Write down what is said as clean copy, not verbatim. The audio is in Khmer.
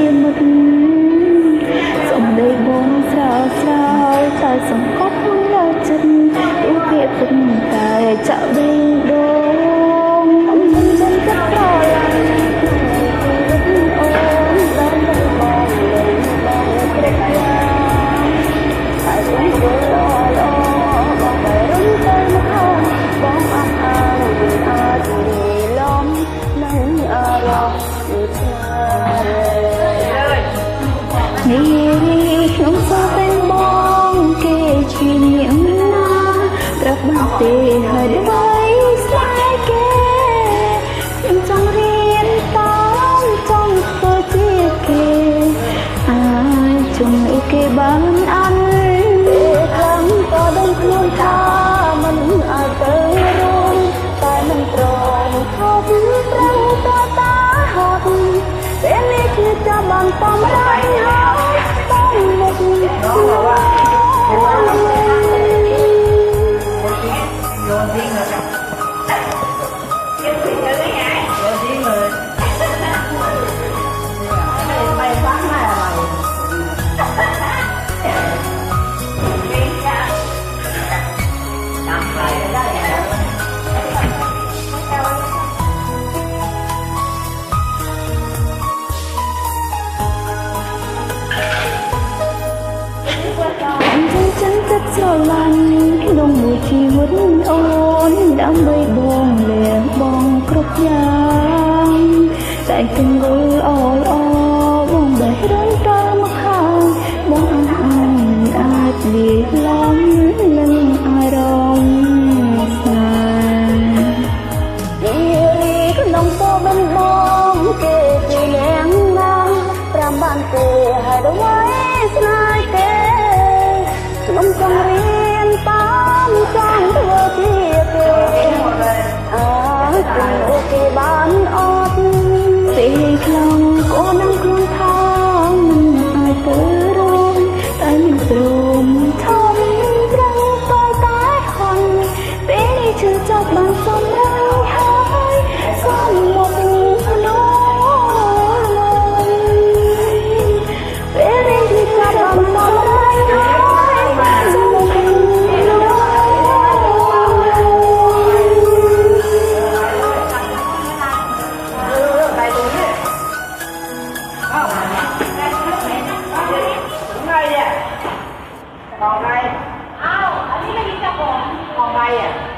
ជាមុតសំដីបងស្រាលស្រាលតែសង្កត់ក្នុងលើចិត្តទូគេពុនតែចាក់ដេញដូងអំចិនចិនចិត្តប្រឡាញ់អូនដល់ទៅបងលេងបងព្រឹកយ៉ាតែបងធ្វើល្អបងតែរំទៅមកខាងបងអស់អាងវិញអាចនិលំនឹងអារម្មណ៍ពីឆ្ងាយនេះក្នុងសោតែបងគេឈឺញៀងណាប្រាប់បានទេហើយដើម្បីស្លាយគេខ្ញុំចង់រៀនតាមចង់ធ្វើជាគេអាចជំនួយគេបានអន់ពេលខ្លាំងក៏ដឹងខ្លួនថាមិនអាចទៅរួមតែមិនព្រមខំប្រឹងតតាហត់ពេលនេះគឺចាំបានបំរើហើយបងមកVô tiếng rồi Vô tiếng rồi đấy hả? Vô tiếng rồi Mày phát mai là mày Tiếng ra Đọc lại rồi đó Anh chân chân rất sợ lànhក្នុងមួយជីវិតអូនដើម្បីបងលៀងបងគ្រប់យ៉ាងតែគិតងល់អល្អបងបេះដូងទៅមកខាងបងអស់អានអាចលាយឡំនឹងអារម្មណ៍ស្នេហ៍រីក្នុងពោបិនបងគេជាលៀងណាប្រាំបានទេហើយដើម្បីស្នេហ៍គេខ្ញុំចង់រៀនតាមចង់ធ្វើជាគេជំនួសគេបានអត់ទេក្នុងក៏នឹងខ្លួនថាមិនអាចទៅរួមតែមិនព្រមធំប្រឹងតតែហន់ពេលនេះជឿចាប់បានសម្រេចហើយសំមកនោះពេលនេះគឺចាប់បានសម្រេចហើយCòn đây. Anh ấy đi cho còn đây à?